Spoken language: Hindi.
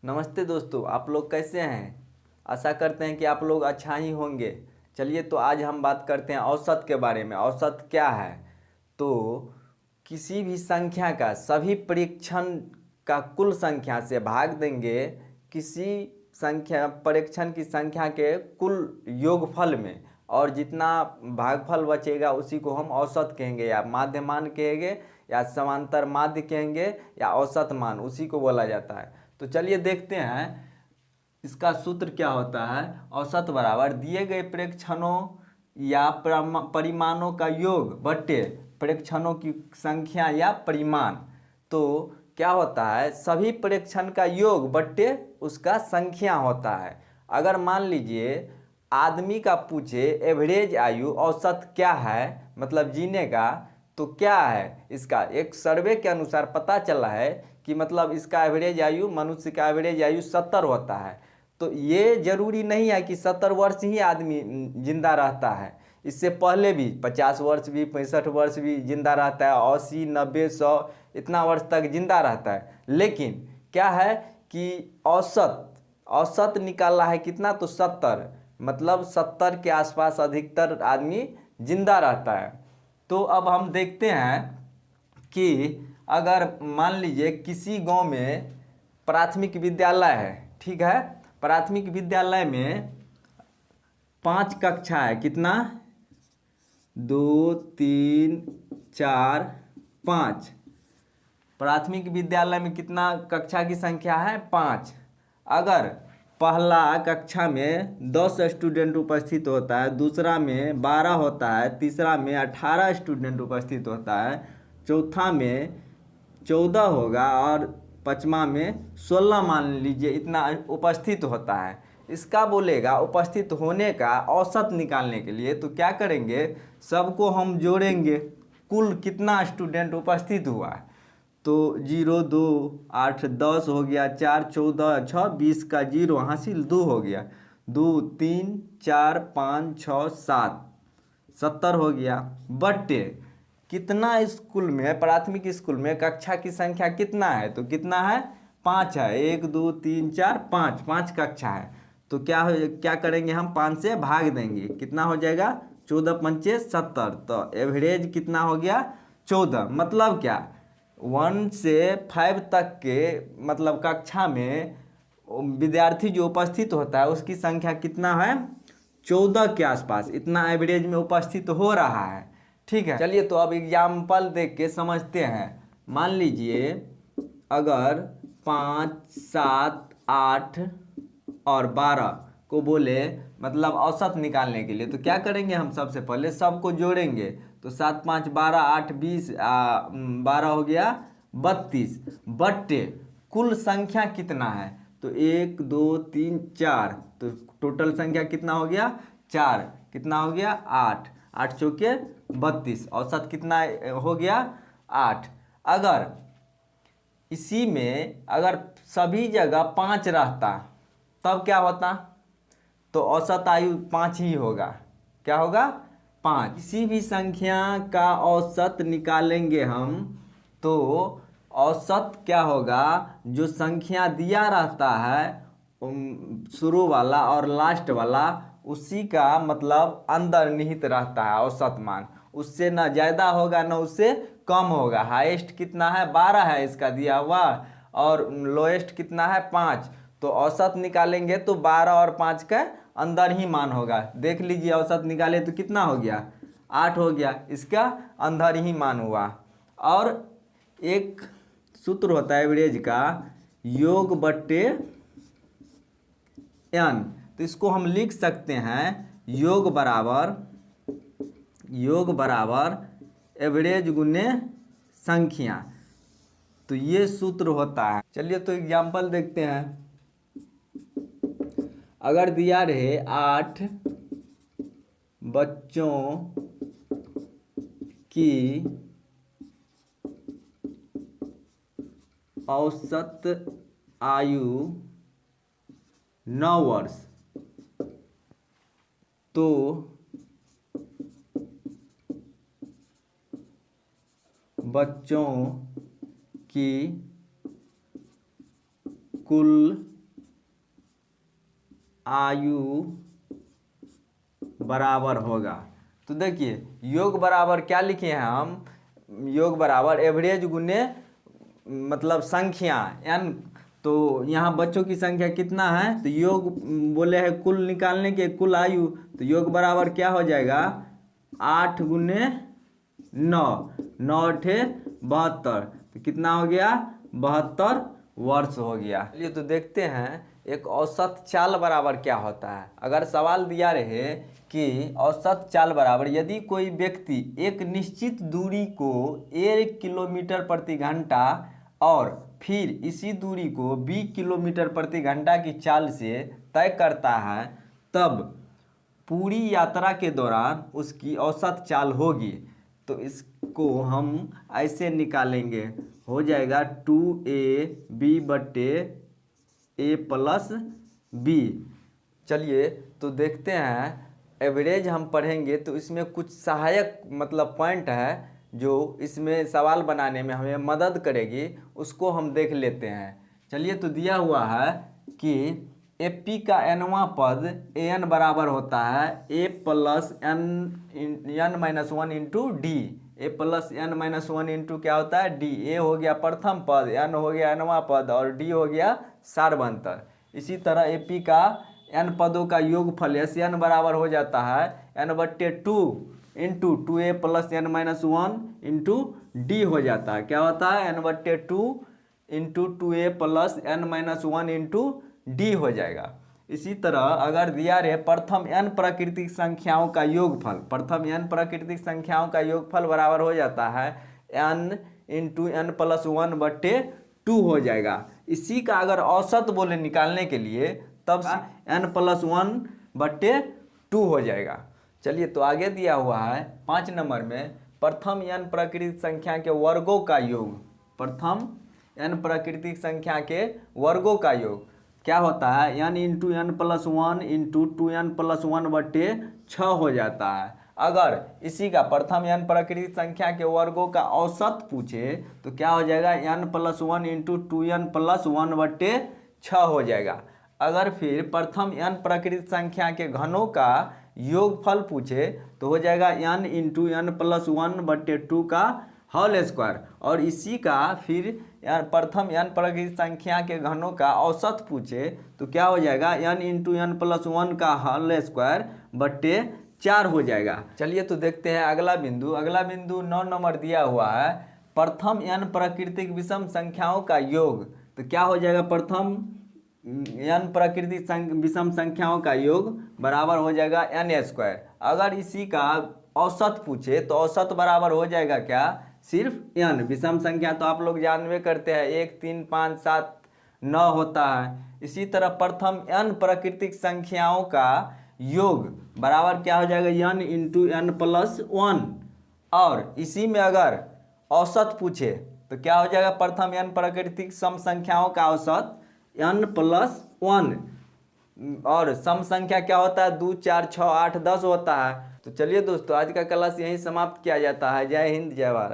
नमस्ते दोस्तों, आप लोग कैसे हैं। आशा करते हैं कि आप लोग अच्छा ही होंगे। चलिए तो आज हम बात करते हैं औसत के बारे में। औसत क्या है? तो किसी भी संख्या का सभी परीक्षण का कुल संख्या से भाग देंगे किसी संख्या परीक्षण की संख्या के कुल योगफल में, और जितना भागफल बचेगा उसी को हम औसत कहेंगे, या माध्यमान कहेंगे, या समांतर माध्य कहेंगे, या औसत मान, उसी को बोला जाता है। तो चलिए देखते हैं इसका सूत्र क्या होता है। औसत बराबर दिए गए प्रेक्षणों या परिमाणों का योग बट्टे प्रेक्षणों की संख्या या परिमाण। तो क्या होता है, सभी प्रेक्षण का योग बट्टे उसका संख्या होता है। अगर मान लीजिए आदमी का पूछे एवरेज आयु औसत क्या है, मतलब जीने का, तो क्या है इसका एक सर्वे के अनुसार पता चला है कि मतलब इसका एवरेज आयु, मनुष्य का एवरेज आयु 70 होता है। तो ये जरूरी नहीं है कि 70 वर्ष ही आदमी जिंदा रहता है, इससे पहले भी 50 वर्ष भी, 65 वर्ष भी जिंदा रहता है, 80, 90, 100 इतना वर्ष तक जिंदा रहता है। लेकिन क्या है कि औसत निकाला है कितना, तो 70, मतलब 70 के आसपास अधिकतर आदमी जिंदा रहता है। तो अब हम देखते हैं कि अगर मान लीजिए किसी गांव में प्राथमिक विद्यालय है, ठीक है, प्राथमिक विद्यालय में 5 कक्षा है, कितना, 2, 3, 4, 5। प्राथमिक विद्यालय में कितना कक्षा की संख्या है, 5। अगर पहला कक्षा में 10 स्टूडेंट उपस्थित होता है, दूसरा में 12 होता है, तीसरा में 18 स्टूडेंट उपस्थित होता है, चौथा में 14 होगा, और पाँचवा में 16 मान लीजिए इतना उपस्थित होता है। इसका बोलेगा उपस्थित होने का औसत निकालने के लिए, तो क्या करेंगे, सबको हम जोड़ेंगे, कुल कितना स्टूडेंट उपस्थित हुआ। तो 0, 2, 8, 10 हो गया, 4, 14, 6, 20 का 0 हासिल, 2 हो गया, 2, 3, 4, 5, 6, 7, 70 हो गया, बट्टे कितना स्कूल में, प्राथमिक स्कूल में कक्षा की संख्या कितना है, तो कितना है, 5 है। 1, 2, 3, 4, 5, 5 कक्षा है। तो क्या करेंगे, हम 5 से भाग देंगे, कितना हो जाएगा, 14 पंचे 70। तो एवरेज कितना हो गया, 14। मतलब क्या, 1 से 5 तक के मतलब कक्षा में विद्यार्थी जो उपस्थित होता है उसकी संख्या कितना है, 14 के आसपास, इतना एवरेज में उपस्थित हो रहा है। ठीक है, चलिए तो अब एग्जाम्पल देख के समझते हैं। मान लीजिए अगर 5, 7, 8 और 12 को बोले मतलब औसत निकालने के लिए, तो क्या करेंगे, हम सबसे पहले सबको जोड़ेंगे। तो 7, 5, 12, 8, 20, 12 हो गया 32, बट्टे कुल संख्या कितना है, तो 1, 2, 3, 4, तो टोटल संख्या कितना हो गया, 4, कितना हो गया, 8, 8 चौके 32, औसत कितना हो गया, 8। अगर इसी में अगर सभी जगह 5 रहता तब क्या होता, तो औसत आयु 5 ही होगा। क्या होगा, 5। किसी भी संख्या का औसत निकालेंगे हम, तो औसत क्या होगा, जो संख्या दिया रहता है शुरू वाला और लास्ट वाला, उसी का मतलब अंदर निहित रहता है औसत मान। उससे ना ज़्यादा होगा ना उससे कम होगा। हाईएस्ट कितना है, 12 है इसका दिया हुआ, और लोएस्ट कितना है, 5। तो औसत निकालेंगे तो 12 और 5 का अंदर ही मान होगा। देख लीजिए औसत निकाले तो कितना हो गया, 8 हो गया, इसका अंदर ही मान हुआ। और एक सूत्र होता है एवरेज का, योग बट्टे n। तो इसको हम लिख सकते हैं योग बराबर एवरेज गुने संख्या। तो ये सूत्र होता है। चलिए तो एग्जाम्पल देखते हैं। अगर दिया रहे 8 बच्चों की औसत आयु 9 वर्ष, तो बच्चों की कुल आयु बराबर होगा। तो देखिए योग बराबर क्या लिखे हैं हम, योग बराबर एवरेज गुने मतलब संख्या n। तो यहाँ बच्चों की संख्या कितना है, तो योग बोले हैं कुल निकालने के, कुल आयु, तो योग बराबर क्या हो जाएगा 8 गुने 9, 9 अठे 72, तो कितना हो गया 72 वर्ष हो गया। चलिए तो देखते हैं एक औसत चाल बराबर क्या होता है। अगर सवाल दिया रहे कि औसत चाल बराबर, यदि कोई व्यक्ति एक निश्चित दूरी को 1 किलोमीटर प्रति घंटा और फिर इसी दूरी को 20 किलोमीटर प्रति घंटा की चाल से तय करता है, तब पूरी यात्रा के दौरान उसकी औसत चाल होगी। तो इसको हम ऐसे निकालेंगे, हो जाएगा 2ab बटे a प्लस b। चलिए तो देखते हैं एवरेज हम पढ़ेंगे तो इसमें कुछ सहायक मतलब पॉइंट है जो इसमें सवाल बनाने में हमें मदद करेगी, उसको हम देख लेते हैं। चलिए तो दिया हुआ है कि AP का nवां पद an बराबर होता है a plus n minus 1 into D. a plus n minus 1 into क्या होता है d। a हो गया प्रथम पद, n हो गया nवां पद और d हो गया सार्वंतर। इसी तरह AP का n पदों का योगफल Sn बराबर हो जाता है n बट्टे 2 into 2a plus n minus 1 into D हो जाता है। क्या होता है n बट्टे 2 into 2a plus n minus 1 into D हो जाएगा। इसी तरह अगर दिया रहे प्रथम n प्राकृतिक संख्याओं का योगफल, प्रथम n प्राकृतिक संख्याओं का योगफल बराबर हो जाता है n इंटू n प्लस 1 बट्टे 2 हो जाएगा। इसी का अगर औसत बोले निकालने के लिए तब n प्लस 1 बट्टे 2 हो जाएगा। चलिए तो आगे दिया हुआ है 5 नंबर में प्रथम n प्राकृतिक संख्या के वर्गों का योग। प्रथम n प्राकृतिक संख्या के वर्गों का योग क्या होता है n into n plus 1 into 2n plus 1 बट्टे 6 हो जाता है। अगर इसी का प्रथम n प्राकृतिक संख्या के वर्गों का औसत पूछे तो क्या हो जाएगा n plus 1 into 2n plus 1 बट्टे 6 हो जाएगा। अगर फिर प्रथम n प्राकृतिक संख्या के घनों का योगफल पूछे तो हो जाएगा n इंटू n प्लस 1 बट्टे 2 का होल स्क्वायर। और इसी का फिर प्रथम n प्राकृतिक संख्या के घनों का औसत पूछे तो क्या हो जाएगा n इंटू n प्लस 1 का होल स्क्वायर बट्टे 4 हो जाएगा। चलिए तो देखते हैं अगला बिंदु। अगला बिंदु 9 नंबर दिया हुआ है प्रथम n प्राकृतिक विषम संख्याओं का योग। तो क्या हो जाएगा प्रथम n प्राकृतिक विषम संख्याओं का योग बराबर हो जाएगा n स्क्वायर। अगर इसी का औसत पूछे तो औसत बराबर हो जाएगा क्या, सिर्फ n। विषम संख्या तो आप लोग जानवे करते हैं 1 3 5 7 9 होता है। इसी तरह प्रथम n प्राकृतिक संख्याओं का योग बराबर क्या हो जाएगा n इंटू n प्लस 1। और इसी में अगर औसत पूछे तो क्या हो जाएगा प्रथम n प्राकृतिक सम संख्याओं का औसत n प्लस 1। और सम संख्या क्या होता है 2 4 6 8 10 होता है। तो चलिए दोस्तों आज का क्लास यहीं समाप्त किया जाता है। जय हिंद जय भारत।